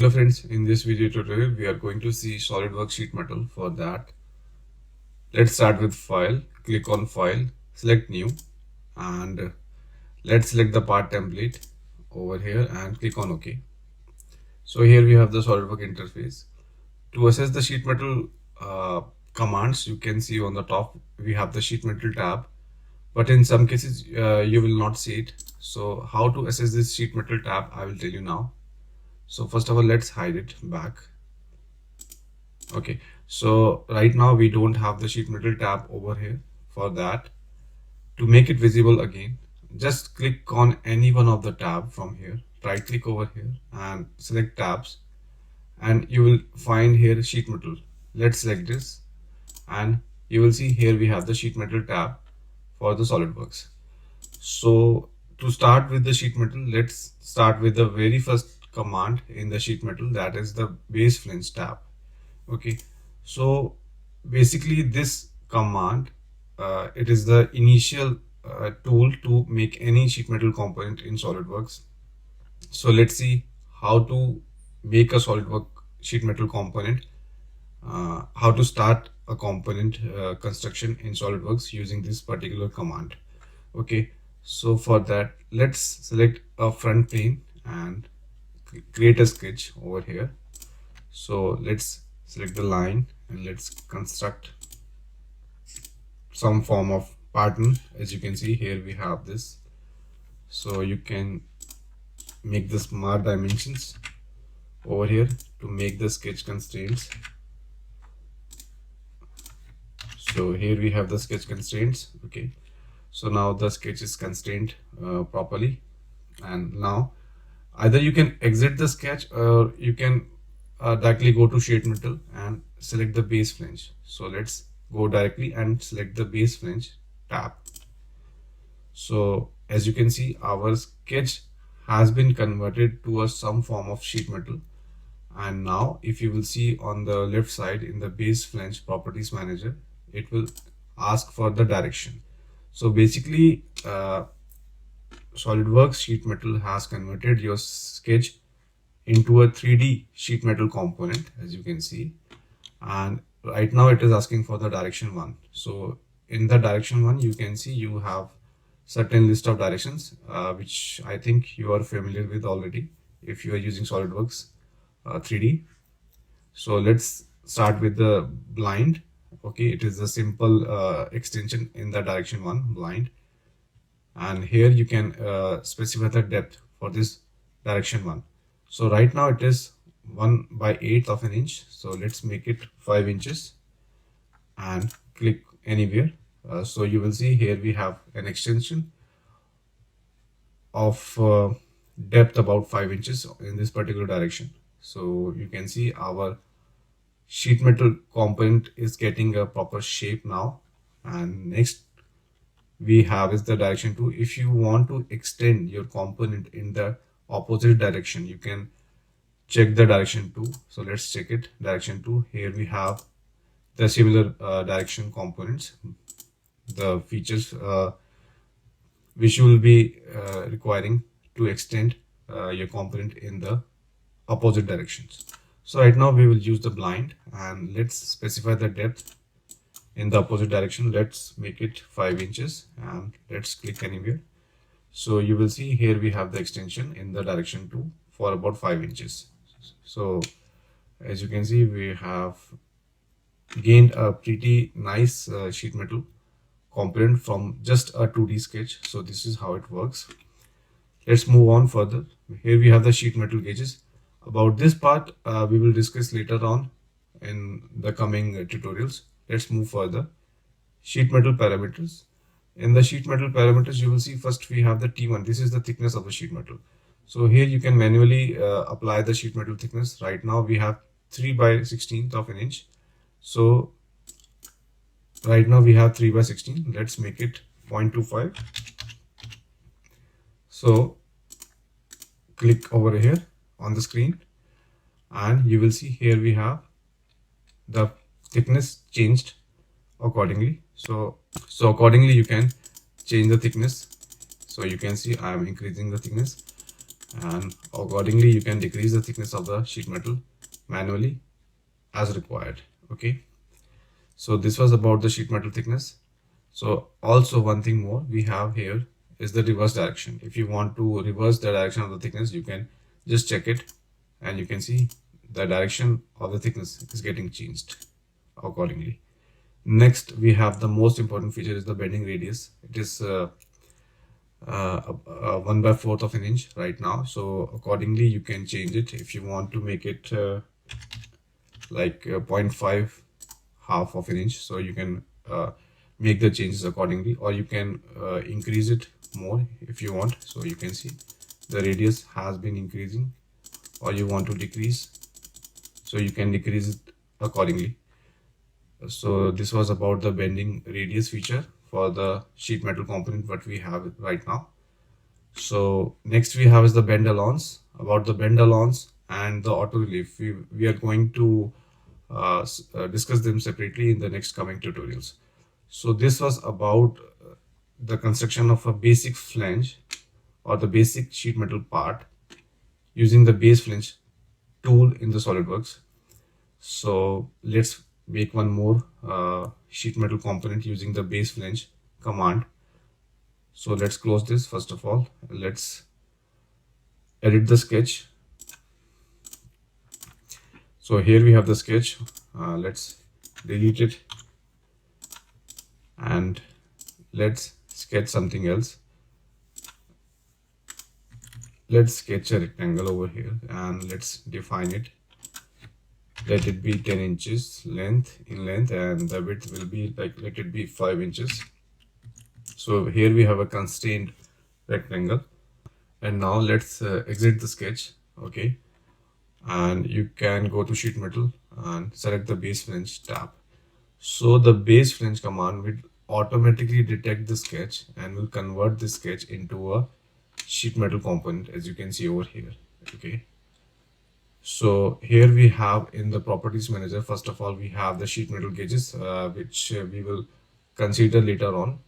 Hello friends, in this video tutorial we are going to see SolidWorks sheet metal. For that, let's start with file, click on file, select new, and let's select the part template over here and click on OK. So here we have the SolidWorks interface. To access the sheet metal commands, you can see on the top we have the sheet metal tab, but in some cases you will not see it. So how to access this sheet metal tab, I will tell you now. So first of all, let's hide it back. Okay, so right now we don't have the sheet metal tab over here. For that, to make it visible again, just click on any one of the tab from here, right click over here and select tabs, and you will find here sheet metal. Let's select this and you will see here we have the sheet metal tab for the SolidWorks. So to start with the sheet metal, let's start with the very first command in the sheet metal, that is the base flange tab. Okay, so basically this command, it is the initial tool to make any sheet metal component in SolidWorks. So let's see how to make a SolidWorks sheet metal component, how to start a component construction in SolidWorks using this particular command. Okay, so for that, let's select a front plane and create a sketch over here. So let's select the line and let's construct some form of pattern. As you can see here we have this, so you can make the smart dimensions over here to make the sketch constraints. So here we have the sketch constraints. Okay, so now the sketch is constrained properly, and now either you can exit the sketch or you can directly go to sheet metal and select the base flange. So let's go directly and select the base flange tab. So as you can see, our sketch has been converted to some form of sheet metal. And now if you will see on the left side in the base flange properties manager, it will ask for the direction. So basically SolidWorks sheet metal has converted your sketch into a 3D sheet metal component, as you can see, and right now it is asking for the direction 1. So in the direction 1, you can see you have certain list of directions which I think you are familiar with already if you are using SolidWorks 3D. So let's start with the blind. Okay, it is a simple extension in the direction 1, blind, and here you can specify the depth for this direction 1. So right now it is 1/8 of an inch, so let's make it 5 inches and click anywhere. So you will see here we have an extension of depth about 5 inches in this particular direction. So you can see our sheet metal component is getting a proper shape now. And next we have is the direction 2. If you want to extend your component in the opposite direction, you can check the direction 2. So let's check it, direction 2. Here we have the similar direction components, the features which you will be requiring to extend your component in the opposite directions. So right now we will use the blind and let's specify the depth in the opposite direction. Let's make it 5 inches and let's click anywhere. So you will see here we have the extension in the direction 2 for about 5 inches. So as you can see, we have gained a pretty nice sheet metal component from just a 2D sketch. So this is how it works. Let's move on further. Here we have the sheet metal gauges. About this part we will discuss later on in the coming tutorials. Let's move further. Sheet metal parameters. In the sheet metal parameters, you will see first we have the T1. This is the thickness of the sheet metal. So here you can manually apply the sheet metal thickness. Right now we have 3/16 of an inch. So right now we have 3/16. Let's make it 0.25. So click over here on the screen and you will see here we have the thickness changed accordingly. So accordingly you can change the thickness. So you can see I am increasing the thickness and accordingly you can decrease the thickness of the sheet metal manually as required. Okay, so this was about the sheet metal thickness. So also one thing more we have here is the reverse direction. If you want to reverse the direction of the thickness, you can just check it and you can see the direction of the thickness is getting changed accordingly. Next, we have the most important feature is the bending radius. It is 1/4 of an inch right now. So accordingly, you can change it if you want to make it like 0.5 half of an inch. So you can make the changes accordingly, or you can increase it more if you want. So you can see the radius has been increasing, or you want to decrease, so you can decrease it accordingly. So this was about the bending radius feature for the sheet metal component what we have right now. So next we have is the bend allowance. About the bend allowance and the auto relief, we are going to discuss them separately in the next coming tutorials. So this was about the construction of a basic flange or the basic sheet metal part using the base flange tool in the SolidWorks. So let's make one more sheet metal component using the base flange command. So let's close this. First of all, let's edit the sketch. So here we have the sketch. Let's delete it and let's sketch something else. Let's sketch a rectangle over here and let's define it. Let it be 10 inches length in length, and the width will be like, let it be 5 inches. So here we have a constrained rectangle, and now let's exit the sketch. Okay, and you can go to sheet metal and select the base flange tab. So the base flange command will automatically detect the sketch and will convert the sketch into a sheet metal component, as you can see over here. Okay, so here we have in the properties manager, first of all we have the sheet metal gauges, which we will consider later on.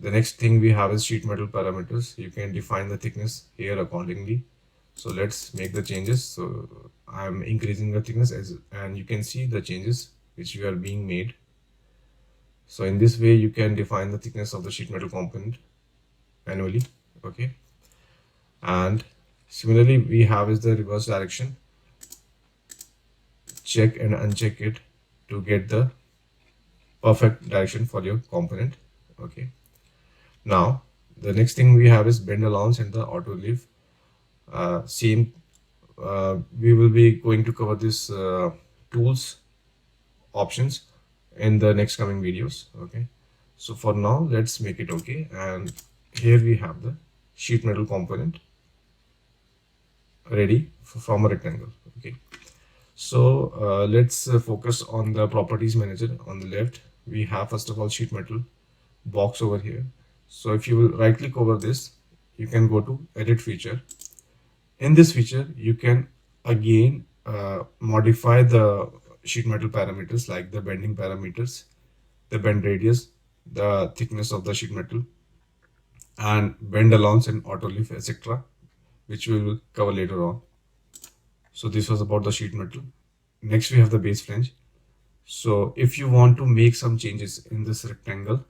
The next thing we have is sheet metal parameters. You can define the thickness here accordingly. So let's make the changes. So I'm increasing the thickness and you can see the changes which are being made. So in this way you can define the thickness of the sheet metal component manually. Okay, and similarly we have is the reverse direction. Check and uncheck it to get the perfect direction for your component. Okay, now the next thing we have is bend allowance and the auto relief. Same, we will be going to cover this tools options in the next coming videos. Okay, so for now let's make it okay, and here we have the sheet metal component ready from a rectangle. Okay, so let's focus on the properties manager. On the left we have first of all sheet metal box over here. So if you will right click over this, you can go to edit feature. In this feature you can again modify the sheet metal parameters like the bending parameters, the bend radius, the thickness of the sheet metal, and bend allowance and auto relief, etc., which we will cover later on. So this was about the sheet metal. Next we have the base flange. So if you want to make some changes in this rectangle,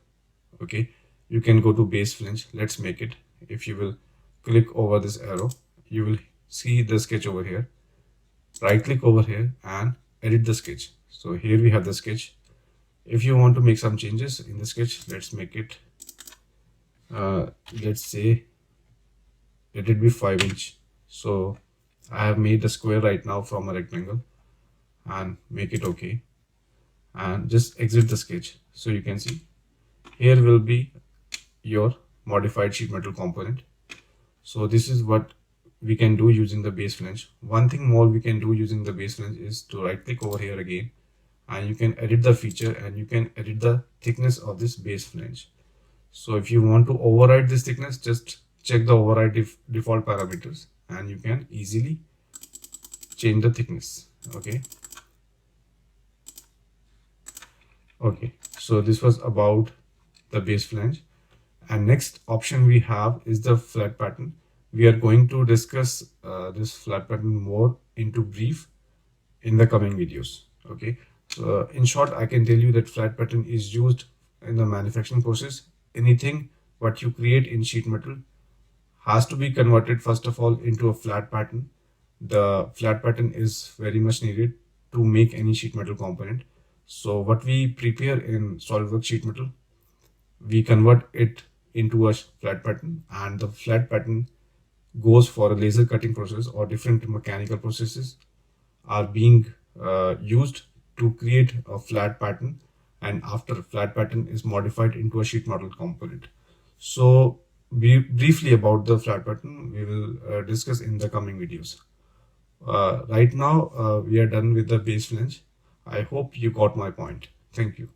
okay, you can go to base flange. Let's make it. If you will click over this arrow, you will see the sketch over here. Right click over here and edit the sketch. So here we have the sketch. If you want to make some changes in the sketch, let's make it let's say let it be 5 inch. So I have made a square right now from a rectangle and make it okay, and just exit the sketch. So you can see here will be your modified sheet metal component. So this is what we can do using the base flange. One thing more we can do using the base flange is to right click over here again, and you can edit the feature and you can edit the thickness of this base flange. So if you want to override this thickness, just check the override default parameters and you can easily change the thickness. Okay, so this was about the base flange. And next option we have is the flat pattern, We are going to discuss this flat pattern more into brief in the coming videos. Okay, so in short, I can tell you that flat pattern is used in the manufacturing process. Anything what you create in sheet metal has to be converted first of all into a flat pattern. The flat pattern is very much needed to make any sheet metal component. So what we prepare in SolidWorks sheet metal, we convert it into a flat pattern, and the flat pattern goes for a laser cutting process, or different mechanical processes are being used to create a flat pattern, and after flat pattern is modified into a sheet metal component. So briefly about the flat pattern we will discuss in the coming videos. Right now we are done with the base flange. I hope you got my point. Thank you.